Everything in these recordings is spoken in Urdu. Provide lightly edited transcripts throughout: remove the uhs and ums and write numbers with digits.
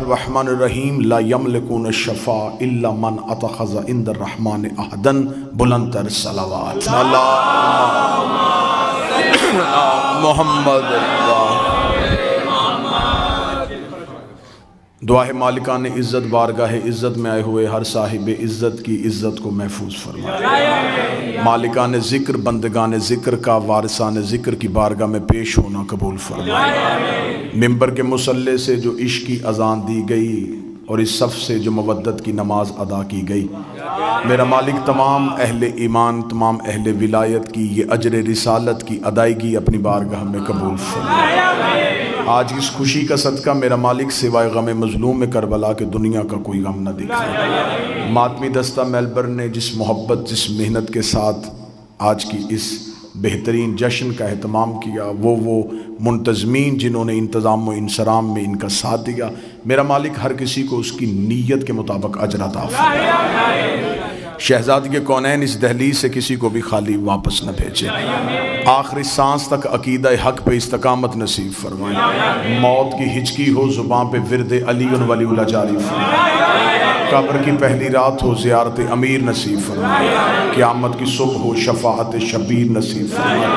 الرحمن الرحیم لا یملکون الشفاء الا من اتخذ عند الرحمن عہدا بلند تر صلوات اللہم محمد دعا مالکان عزت بارگاہ عزت میں آئے ہوئے ہر صاحب عزت کی عزت کو محفوظ فرمائے. مالکان ذکر بندگان ذکر کا وارثان ذکر کی بارگاہ میں پیش ہونا قبول فرمائے. ممبر کے مصلی سے جو عشق کی اذان دی گئی اور اس صف سے جو مودت کی نماز ادا کی گئی، میرا مالک تمام اہل ایمان تمام اہل ولایت کی یہ اجر رسالت کی ادائیگی اپنی بارگاہ میں قبول فرمائے. آج اس خوشی کا صدقہ میرا مالک سوائے غم مظلوم میں کربلا کے دنیا کا کوئی غم نہ دکھائے. ماتمی دستہ میلبرن نے جس محبت جس محنت کے ساتھ آج کی اس بہترین جشن کا اہتمام کیا، وہ منتظمین جنہوں نے انتظام و انصرام میں ان کا ساتھ دیا، میرا مالک ہر کسی کو اس کی نیت کے مطابق اجر عطا فرمائے. شہزادی کونین اس دہلیز سے کسی کو بھی خالی واپس نہ بھیجے. آخری سانس تک عقیدہ حق پہ استقامت نصیب فرمائے. موت کی ہچکی ہو زباں پہ ورد علی ولی اللہ جاری فرمائے. قبر کی پہلی رات ہو زیارت امیر نصیب فرمائے. قیامت کی صبح ہو شفاعت شبیر نصیب فرمائے.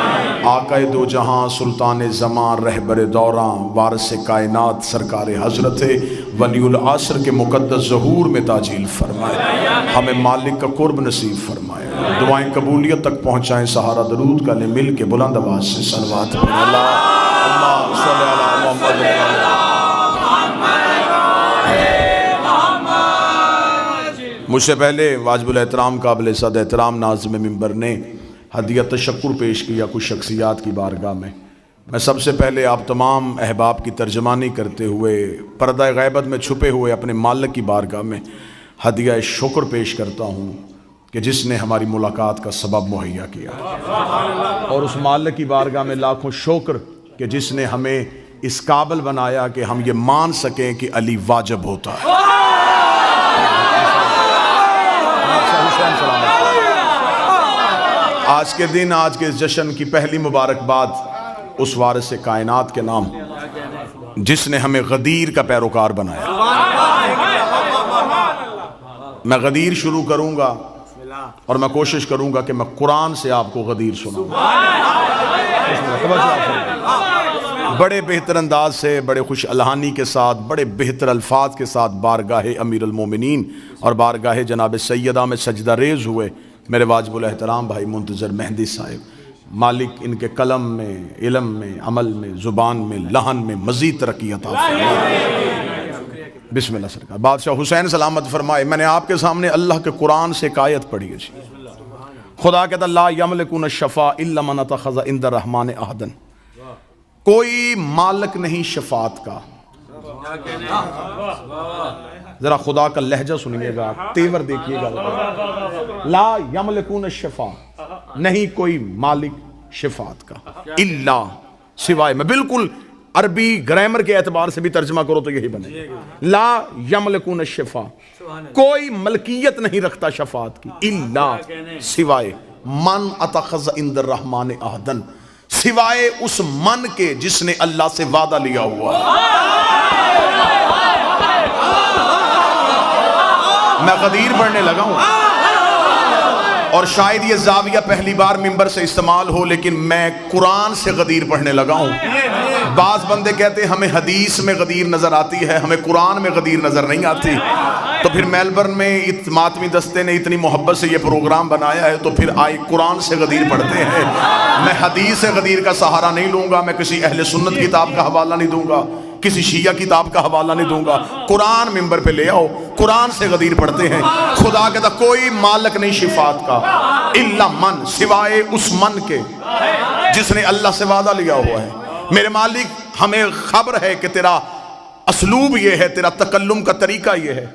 آقا دو جہاں سلطان زمان رہبر دوراں وارث کائنات سرکار حضرت ولی العصر کے مقدس ظہور میں تاجیل فرمائے. ہمیں مالک کا قرب نصیب فرمائے. دعائیں قبولیت تک پہنچائیں. سہارا درود کا لے مل کے بلند آواز سے صلوات پڑھیں. اللہ صلی اللہ محمد. مجھ سے پہلے واجب الاحترام قابل صد احترام ناظم ممبر نے ہدیہ تشکر پیش کیا کچھ شخصیات کی بارگاہ میں. میں سب سے پہلے آپ تمام احباب کی ترجمانی کرتے ہوئے پردہ غیبت میں چھپے ہوئے اپنے مالک کی بارگاہ میں ہدیہ شکر پیش کرتا ہوں کہ جس نے ہماری ملاقات کا سبب مہیا کیا، اور اس مالک کی بارگاہ میں لاکھوں شکر کہ جس نے ہمیں اس قابل بنایا کہ ہم یہ مان سکیں کہ علی واجب ہوتا ہے. آج کے دن آج کے اس جشن کی پہلی مبارکباد اس وارث کائنات کے نام جس نے ہمیں غدیر کا پیروکار بنایا. میں غدیر شروع کروں گا اور میں کوشش کروں گا کہ میں قرآن سے آپ کو غدیر سناؤں. بڑے بہتر انداز سے بڑے خوش الہانی کے ساتھ بڑے بہتر الفاظ کے ساتھ بارگاہ امیر المومنین اور بارگاہ جناب سیدہ میں سجدہ ریز ہوئے میرے واجب الاحترام بھائی منتظر مہدی صاحب. مالک ان کے قلم میں علم میں عمل میں زبان میں لہن میں مزید ترقی عطا فرمائے. بسم اللہ سرکار. بادشاہ حسین سلامت فرمائے. میں نے آپ کے سامنے اللہ کے قرآن سے ایک آیت پڑھی ہے. خدا کہتا لا یملکون الشفاء الا من اتخذ عند الرحمن عہدا. کوئی مالک نہیں شفاعت کا. ذرا خدا کا لہجہ سنیے گا، تیور دیکھیے گا. لا یملکون الشفاء، نہیں کوئی مالک شفاعت کا، الا سوائے. میں بالکل عربی گرامر کے اعتبار سے بھی ترجمہ کرو تو یہی بنے. لا یملکون الشفاء، کوئی ملکیت نہیں رکھتا شفاعت کی، الا سوائے من اتخذ عند الرحمن عہدا، سوائے اس من کے جس نے اللہ سے وعدہ لیا ہوا. میں غدیر پڑھنے لگا ہوں اور شاید یہ زاویہ پہلی بار ممبر سے استعمال ہو، لیکن میں قرآن سے غدیر پڑھنے لگا ہوں. بعض بندے کہتے ہیں ہمیں حدیث میں غدیر نظر آتی ہے، ہمیں قرآن میں غدیر نظر نہیں آتی. تو پھر میلبرن میں ماتمی دستے نے اتنی محبت سے یہ پروگرام بنایا ہے تو پھر آئے قرآن سے غدیر پڑھتے ہیں. میں حدیث سے غدیر کا سہارا نہیں لوں گا، میں کسی اہل سنت کتاب کا حوالہ نہیں دوں گا، کسی شیعہ کتاب کا حوالہ نہیں دوں گا. قرآن ممبر پہ لے آؤ، قرآن سے غدیر پڑھتے ہیں. خدا کہتا کوئی مالک نہیں شفاعت کا الا من، سوائے اس من کے جس نے اللہ سے وعدہ لیا ہوا ہے. میرے مالک ہمیں خبر ہے کہ تیرا اسلوب یہ ہے، تیرا تکلم کا طریقہ یہ ہے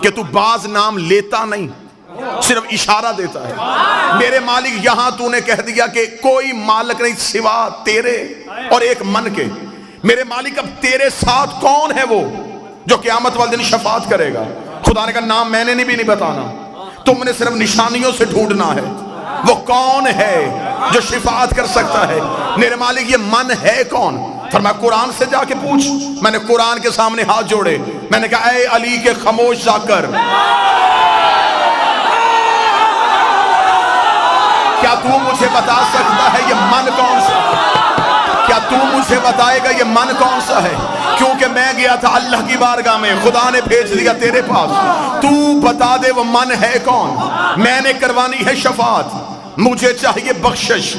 کہ تو بعض نام لیتا نہیں، صرف اشارہ دیتا ہے. میرے مالک یہاں تو نے کہہ دیا کہ کوئی مالک نہیں سوا تیرے اور ایک من کے. میرے مالک اب تیرے ساتھ کون ہے وہ جو قیامت والے دن شفاعت کرے گا؟ خدا نے کہا نام میں نے بھی نہیں بتانا، تم نے صرف نشانیوں سے ڈھونڈنا ہے. وہ کون ہے جو شفاعت کر سکتا ہے؟ میرے مالک یہ من ہے کون؟ فرمایا قرآن سے جا کے پوچھ۔ میں نے قرآن کے سامنے ہاتھ جوڑے، میں نے کہا اے علی کے خاموش جا کر، کیا تو مجھے بتا سکتا ہے یہ من کون سا ہے؟ کیا تو مجھے بتائے گا یہ من کون سا ہے؟ کیونکہ میں گیا تھا اللہ کی بارگاہ میں، خدا نے بھیج دیا تیرے پاس، تو بتا دے وہ من ہے کون؟ میں نے کروانی ہے شفاعت، مجھے چاہیے بخشش،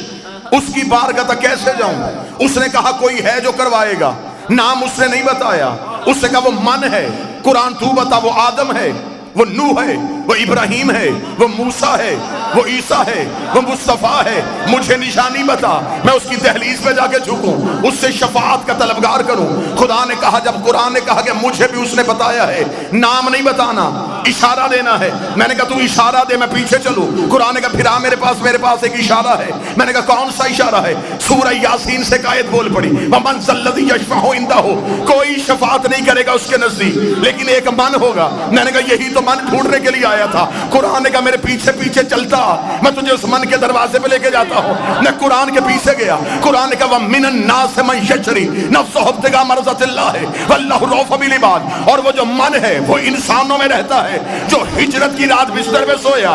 اس کی بارگاہ تک کیسے جاؤں؟ اس نے کہا کوئی ہے جو کروائے گا، نام اس نے نہیں بتایا، اس نے کہا وہ من ہے، قرآن تو بتا وہ آدم ہے، وہ نوح ہے، وہ ابراہیم ہے، وہ موسیٰ ہے، وہ عیسیٰ ہے، وہ مصطفیٰ ہے، مجھے نشانی بتا، میں اس کی دہلیز پہ جا کے جھکوں، اس سے شفاعت کا طلبگار کروں۔ خدا نے کہا، جب قرآن نے کہا کہ مجھے بھی اس نے بتایا ہے، نام نہیں بتانا، اشارہ دینا ہے، میں نے کہا تو اشارہ دے میں پیچھے چلوں۔ قرآن نے کہا پھر میرے پاس ایک اشارہ ہے، میں نے کہا کون سا اشارہ ہے؟ سورہ یاسین سے آیت بول پڑی، وَمَنْ ذَا الَّذِي يَشْفَعُ عِندَهُ، کوئی شفاعت نہیں کرے گا اس کے نزدیک لیکن ایک من ہوگا۔ میں نے کہا یہی تو من ڈھونڈنے کے لیے آیا تھا۔ قرآن نے کہا میرے پیچھے پیچھے چلتا، میں تجھے اس من کے دروازے پہ لے کے جاتا ہوں۔ میں قرآن کے پیچھے گیا، قرآن نے کہا وَمِنَ النَّاسِ مَن يَشْرِي نَفْسَهُ ابْتِغَاءَ مَرْضَاتِ اللَّهِ وَاللَّهُ رَءُوفٌ بِالْعِبَادِ، اور وہ جو من ہے وہ انسانوں میں رہتا ہے، جو ہجرت کی رات بستر میں سویا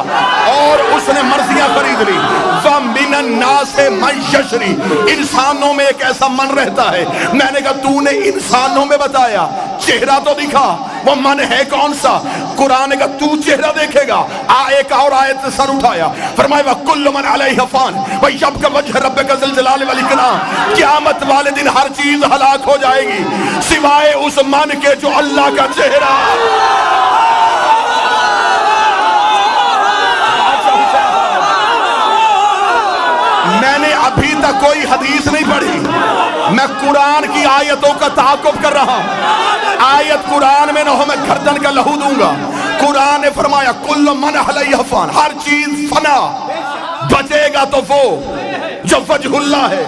اور اس نے مرضیاں خرید لی۔ وَمِنَ النَّاسِ مَن يَشْرِي، انسانوں میں ایک ایسا من رہتا ہے۔ میں نے کہا تو نے انسانوں میں بتایا، چہرہ تو دکھا، وہ من ہے کون سا؟ قرآن کا تو چہرہ دیکھے گا۔ ایک اور آیت سے سر اٹھایا، فرمایا وَكُلُّ مَنْ عَلَيْهَا فَانٍ وَيَبْقَى وَجْهُ رَبِّكَ ذُو الْجَلَالِ وَالْإِكْرَامِ، قیامت والے دن ہر چیز ہلاک ہو جائے گی سوائے اس من کے جو اللہ کا چہرہ۔ میں نے ابھی تک کوئی حدیث نہیں پڑھی، میں قرآن کی آیتوں کا تعاقب کر رہا ہوں۔ آیت قرآن میں نہ ہو میں گردن کا لہو دوں گا۔ قرآن نے فرمایا کل من علیہ فان، ہر چیز فنا، بچے گا تو وہ جو وجہ اللہ ہے۔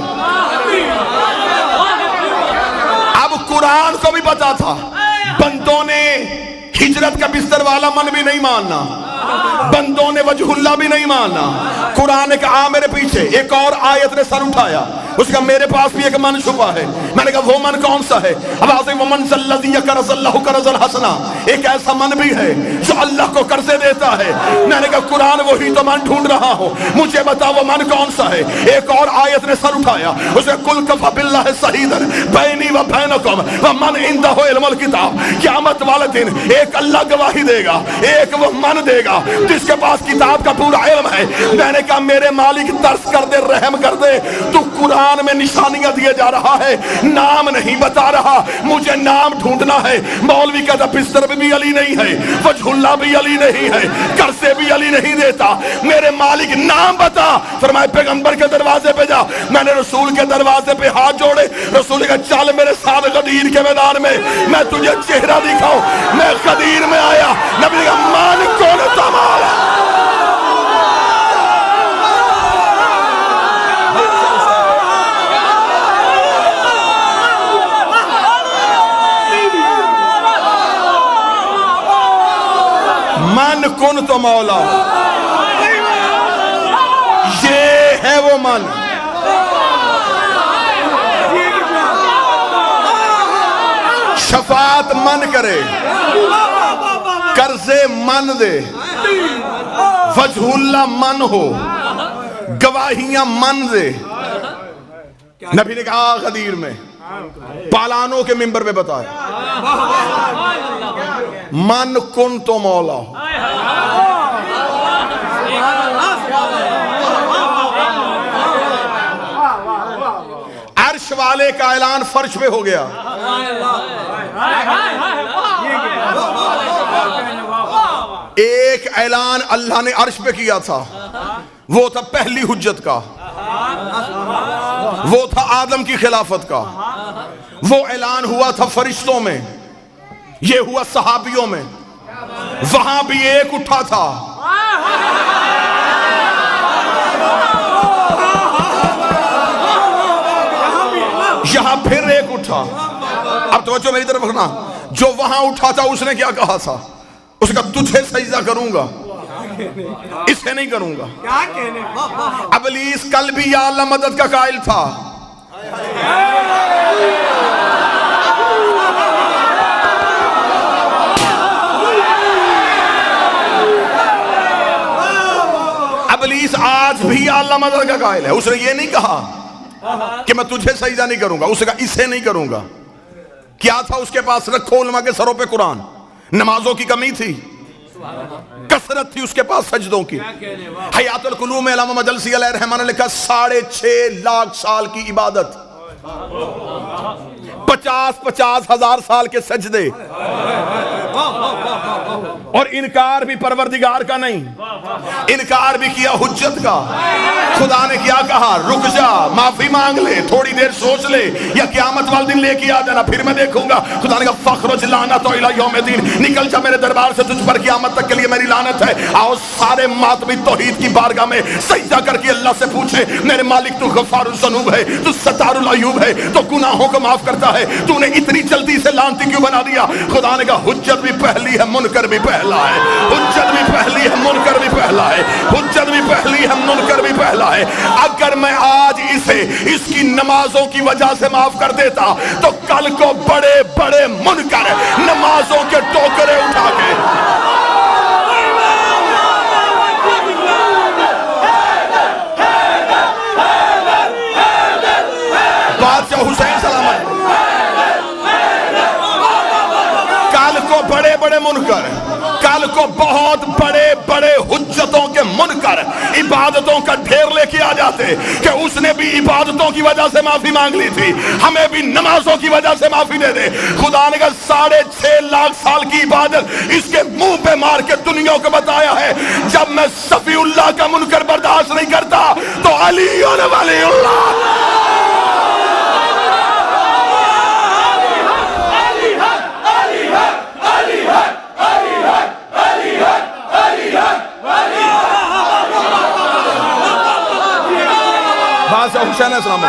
اب قرآن کو بھی پتا تھا بندوں نے ہجرت کا بستر والا من بھی نہیں ماننا، بندوں نے وجہ اللہ بھی نہیں ماننا۔ قرآن نے کہا میرے پیچھے، ایک اور آیت نے سر اٹھایا، اس کا میرے پاس بھی ایک من چھپا ہے۔ میں نے کہا وہ من کون سا ہے؟ اب آتے وَمَنْ ذَا الَّذِي يَقْرِضُ اللَّهَ قَرْضًا حَسَنًا، ایک ایسا من بھی ہے جو اللہ کو قرضے دیتا ہے۔ میں نے کہا قرآن وہی تو من ڈھونڈ رہا ہوں، مجھے بتا وہ من کون سا ہے؟ ایک اور آیت نے سر اٹھایا، اس نے قُلْ كَفَىٰ بِاللَّهِ شَهِيدًا بَيْنِي وَبَيْنَكُمْ وَمَنْ عِندَهُ عِلْمُ الْكِتَابِ، قیامت والے دن ایک اللہ گواہی دے گا، ایک وہ من دے گا جس کے پاس کتاب کا پورا علم ہے۔ میں نے کہا میرے مالک ترس کر دے، رحم کر دے، تو قرآن میں نشانیاں دیے جا رہا ہے، نام نہیں بتا رہا، مجھے نام ڈھونڈنا ہے۔ مولوی کہتا بستر میں بھی علی نہیں ہے، وجہ اللہ بھی علی نہیں ہے، قرضے بھی علی نہیں دیتا، میرے مالک نام بتا۔ فرمائے پیغمبر کے دروازے پہ جا۔ میں نے رسول کے دروازے پہ ہاتھ جوڑے، رسول کا چل میرے ساتھ غدیر کے میدان میں، میں تجھے چہرہ دکھاؤں۔ میں غدیر میں آیا، نبی کا مالک کون تمہارا؟ من کن تو مولا، یہ ہے وہ من۔ شفاعت من کرے، قرضے من دے، وجہ اللہ من ہو، گواہیاں من دے۔ نبی نے کہا غدیر میں پالانوں کے منبر پہ بتایا من کن تو مولا۔ عرش والے کا اعلان فرش پہ ہو گیا۔ ایک اعلان اللہ نے عرش پہ کیا تھا، وہ تھا پہلی حجت کا، وہ تھا آدم کی خلافت کا، وہ اعلان ہوا تھا فرشتوں میں، یہ ہوا صحابیوں میں، وہاں بھی ایک اٹھا تھا۔ یہاں پھر ایک اٹھا۔ اب توجہ میری طرف رکھنا، جو وہاں اٹھا تھا اس نے کیا کہا تھا؟ اس کا تجھے سجدہ کروں گا، اسے نہیں کروں گا۔ ابلیس کل بھی یا اللہ مدد کا قائل تھا، ابلیس آج بھی اعلیٰ مدد کا قائل ہے. اس نے یہ نہیں کہا کہ میں تجھے سجدہ نہیں کروں گا, اس نے کہا اسے نہیں کروں گا. کیا تھا اس کے پاس؟ رکھو علماء کے سروں پہ قرآن. نمازوں کی کمی تھی, کثرت تھی اس کے پاس سجدوں کی. حیات القلوب میں علامہ مجلسی علیہ الرحمہ نے لکھا 6.5 لاکھ سال کی عبادت, 50 ہزار سال کے سجدے, اور انکار بھی پروردگار کا نہیں, انکار بھی کیا حجت کا. خدا نے کیا کہا؟ رک جا, معافی مانگ لے, تھوڑی دیر سوچ لے, یا قیامت والے دن لے کے آ جانا, پھر میں دیکھوں گا. خدا نے کہا فخرج لعنت الی یوم الدین, نکل جا میرے دربار سے, تجھ پر قیامت تک کے لیے میری لعنت ہے. آؤ سارے ماتمی توحید کی بارگاہ میں سجدہ کر کے اللہ سے پوچھے, میرے مالک تو غفار الذنوب ہے, تو ستار العیوب ہے, تو گناہوں کو معاف کرتا ہے, تو نے اتنی جلدی سے لعنتی کیوں بنا دیا؟ خدا نے کہا حجت بھی پہلی ہے, منکر بھی پہلا ہے. حجت بھی پہلی ہے, منکر بھی پہلا ہے. حجت بھی پہلی ہے, منکر بھی پہلا ہے. اگر میں آج اسے اس کی نمازوں کی وجہ سے معاف کر دیتا تو کل کو بڑے بڑے منکر نمازوں کے ٹوکرے اٹھا کے بادشاہ حسین سلامت, کل کو بڑے بڑے منکر, کل کو بہت بڑے بڑے حجتوں کے منکر عبادتوں کا ڈھیر لے کے آ جاتے کہ اس نے بھی عبادتوں کی وجہ سے معافی مانگ لی تھی, ہمیں بھی نمازوں کی وجہ سے معافی دے دے. خدا نے کہا 6.5 لاکھ سال کی عبادت اس کے منہ پہ مار کے دنیا کو بتایا ہے, جب میں صفی اللہ کا منکر برداشت نہیں کرتا تو علی اور ولی اللہ. بادشاہ حسین السلام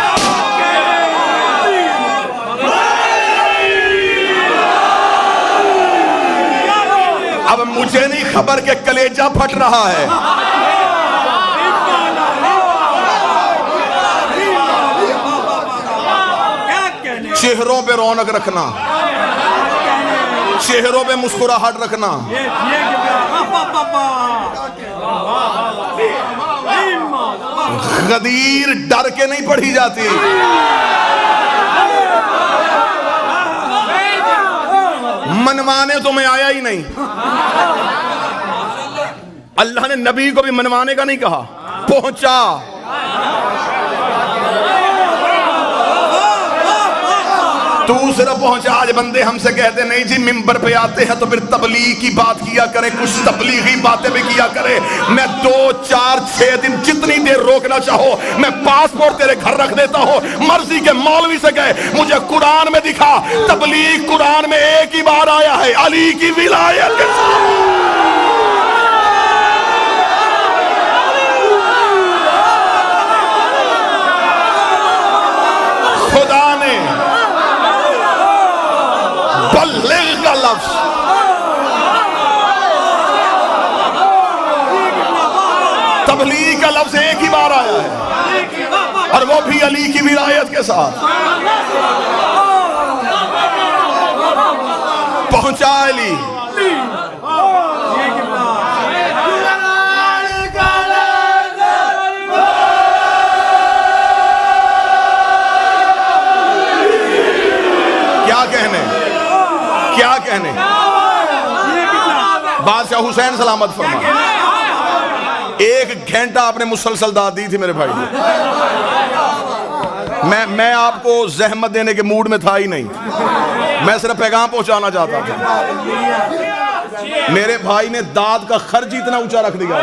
اب مجھے نہیں خبر کہ کلیجہ پھٹ رہا ہے. چہروں پہ رونق رکھنا, چہروں پہ مسکراہٹ رکھنا. غدیر ڈر کے نہیں پڑھی جاتی, منوانے تو میں آیا ہی نہیں. اللہ نے نبی کو بھی منوانے کا نہیں کہا, پہنچا. تو صرف پہنچا. آج بندے ہم سے کہتے نہیں جی ممبر پہ آتے ہیں تو پھر تبلیغ کی بات کیا کریں, کچھ تبلیغی باتیں بھی کیا کریں. میں 2 4 6 دن جتنی دیر روکنا چاہو میں پاسپورٹ تیرے گھر رکھ دیتا ہوں. مرضی کے مولوی سے کہے مجھے قرآن میں دکھا, تبلیغ قرآن میں ایک ہی بار آیا ہے, علی کی ولایت کے ساتھ. خدا نے بلغ کا لفظ تبلیغ کا لفظ ایک ہی بار آیا ہے, اور وہ بھی علی کی ولایت کے ساتھ. پہنچا علی. کیا کہنے, بادشاہ حسین سلامت فرما. 1 گھنٹہ آپ نے مسلسل داد دی تھی میرے بھائی. میں آپ کو زحمت دینے کے موڈ میں تھا ہی نہیں, میں صرف پیغام پہنچانا چاہتا تھا. میرے بھائی نے داد کا خرچ اتنا اونچا رکھ دیا.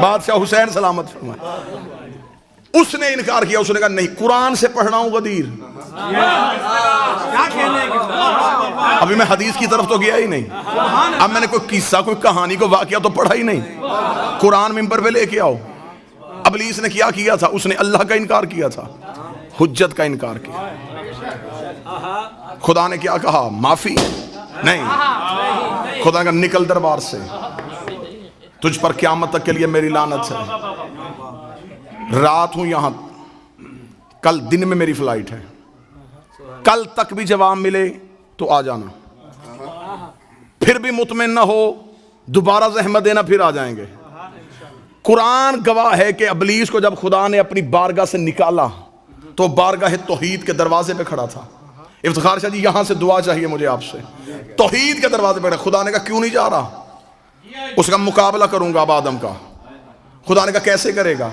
بادشاہ حسین سلامت فرمائے. اس نے انکار کیا, اس نے کہا نہیں قرآن سے پڑھ رہا ہوں غدیر. ابھی میں حدیث کی طرف تو گیا ہی نہیں, اب میں نے کوئی قصہ کوئی کہانی کو واقعہ تو پڑھا ہی نہیں. قرآن ممبر پہ لے کے آؤ. ابلیس نے کیا تھا, اس نے اللہ کا انکار کیا تھا, حجت کا انکار کیا. خدا نے کیا کہا؟ معافی نہیں. خدا کا نکل دربار سے. تجھ پر قیامت تک کے لیے میری لعنت ہے، رات ہوں یہاں، کل دن میں میری فلائٹ ہے، کل تک بھی جواب ملے تو آ جانا، پھر بھی مطمئن نہ ہو دوبارہ زحمت دینا، پھر آ جائیں گے۔ قرآن گواہ ہے کہ ابلیس کو جب خدا نے اپنی بارگاہ سے نکالا تو بارگاہ توحید کے دروازے پہ کھڑا تھا۔ افتخار شاہ جی یہاں سے دعا چاہیے مجھے آپ سے، توحید کے دروازے پہ کھڑا، خدا نے کہا کیوں نہیں جا رہا؟ اس کا مقابلہ کروں گا اب آدم کا۔ خدا نے کہا کیسے کرے گا؟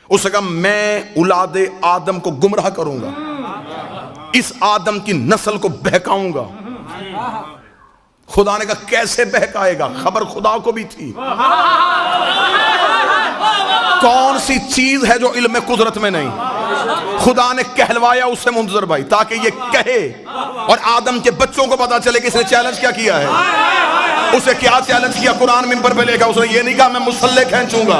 اس نے کہا میں اولاد آدم کو گمراہ کروں گا، اس آدم کی نسل کو بہکاؤں گا۔ خدا نے کہا کیسے بہکائے گا؟ خبر خدا کو بھی تھی۔ کون سی چیز ہے جو علم قدرت میں نہیں؟ خدا نے کہلوایا اسے منتظر بھائی تاکہ یہ کہے اور آدم کے بچوں کو پتا چلے کہ اس نے چیلنج کیا کیا ہے۔ اسے کیا چیلنج کیا؟ قرآن ممبر پہ لے گا، اس نے یہ نہیں کہا میں مسلح کھینچوں گا،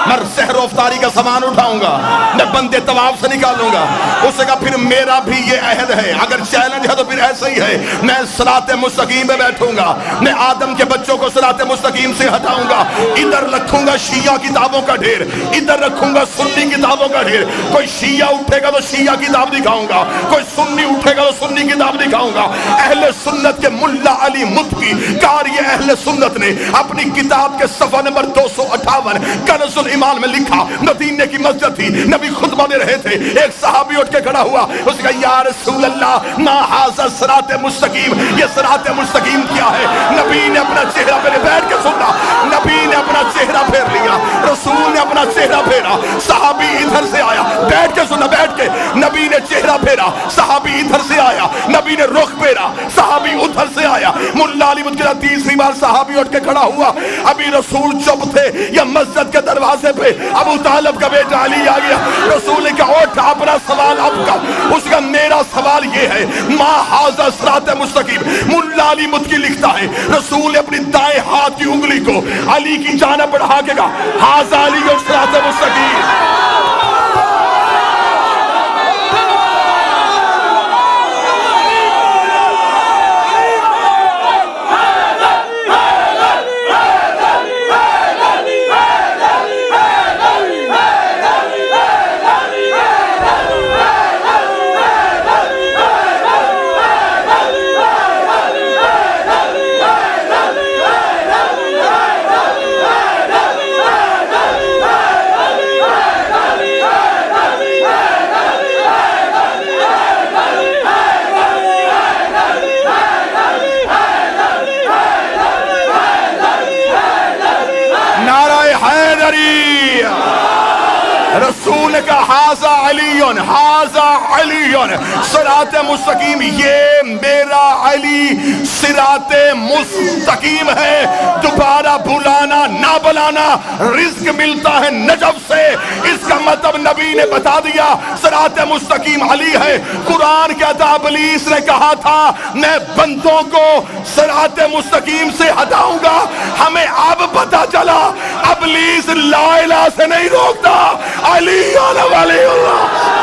میں سحر و افطاری کا سامان اٹھاؤں گا، میں بندے طواف سے نکالوں گا۔ اس نے کہا پھر میرا بھی یہ عہد ہے، اگر چیلنج ہے تو پھر ایسا ہی ہے، میں صراط مستقیم پہ بیٹھوں گا، میں آدم کے بچوں کو صراط مستقیم سے ہٹاؤں گا۔ ادھر رکھوں گا شیعہ کتابوں کا ڈھیر، ادھر رکھوں گا سنی کتابوں کا ڈھیر۔ کوئی شیعہ اٹھے گا تو شیعہ کتاب دکھاؤں گا، کوئی سنی اٹھے گا تو سنی کتاب دکھاؤں گا۔ اہل سنت کے ملا علی متقی قاری اہل سنت نے اپنی کتاب کے صفحہ نمبر 258 کنز الایمان میں لکھا، مدینے کی مسجد تھی، نبی خطبہ دے رہے تھے، ایک صحابی اٹھ کے کھڑا ہوا، اس نے کہا یا رسول اللہ ما ھذا صراط مستقیم، یہ صراط مستقیم کیا ہے؟ نبی نے اپنا چہرہ پھیرے، بیٹھ کے سننا، نبی نے اپنا چہرہ پھیر لیا، رسول نے اپنا چہرہ پھیرا، صحابی ادھر سے آیا، بیٹھ کے سننا، بیٹھ کے، نبی نے چہرہ پھیرا، صحابی ادھر سے آیا، نبی نے رخ پھیرا، صحابی ادھر سے آیا۔ ملا علی متقی تیسری بار صحابی اٹھ کے کھڑا ہوا، ابھی رسول چپ تھے، یا مسجد کے دروازے پہ ابو طالب کا بیٹا علی آ گیا۔ رسول نے کہا اٹھ اپنا سوال اب کر۔ اس کا میرا سوال یہ ہے ما ھذا صراط مستقیم۔ ملا علی متقی لکھتا ہے رسول نے اپنی دائیں ہاتھ کی انگلی کو علی کی جانب بڑھا کے کہا ھذا علی صراط مستقیم۔ رسول کا ھذا علی ھذا علی صراط مستقیم، یہ میرا علی صراط مستقیم ہے، دوبارہ بلانا نہ بلانا، رزق ملتا ہے نجف سے۔ اس کا مطلب نبی نے بتا دیا صراط مستقیم علی ہے۔ قرآن کیا تھا؟ ابلیس نے کہا تھا میں بندوں کو صراط مستقیم سے ہٹاؤں گا، ہمیں اب پتا چلا ابلیس لا الہ سے نہیں روکتا، علی ولی اللہ۔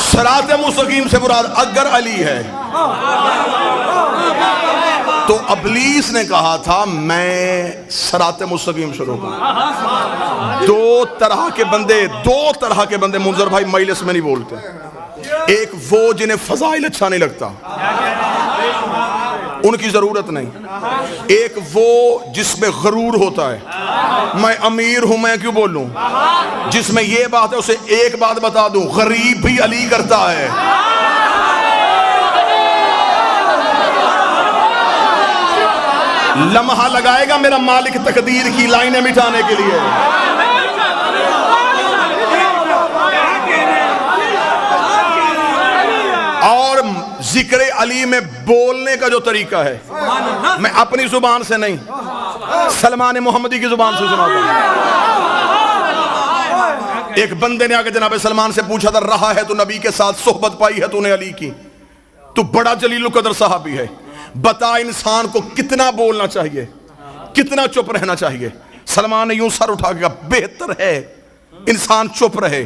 صراط مستقیم سے مراد اگر علی ہے تو ابلیس نے کہا تھا میں صراط مستقیم شروع کروں۔ دو طرح کے بندے منظر بھائی مجلس میں نہیں بولتے۔ ایک وہ جنہیں فضائل اچھا نہیں لگتا، ان کی ضرورت نہیں۔ ایک وہ جس میں غرور ہوتا ہے، میں امیر ہوں میں کیوں بولوں، جس میں یہ بات ہے اسے ایک بات بتا دوں، غریب بھی علی کرتا ہے۔ لمحہ لگائے گا میرا مالک تقدیر کی لائنیں مٹانے کے لیے۔ اور ذکر علی میں بولنے کا جو طریقہ ہے میں اپنی زبان سے نہیں، سلمان محمدی کی زبان سے سناتا ہوں۔ ایک بندے نے آگے جناب سلمان سے پوچھا تھا رہا ہے تو نبی کے ساتھ صحبت پائی ہے تو نے علی کی، تو بڑا جلیل القدر صحابی ہے، بتا انسان کو کتنا بولنا چاہیے، کتنا چپ رہنا چاہیے؟ سلمان نے یوں سر اٹھا کے کہا بہتر ہے انسان چپ رہے،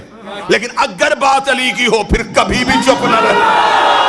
لیکن اگر بات علی کی ہو پھر کبھی بھی چپ نہ رہے۔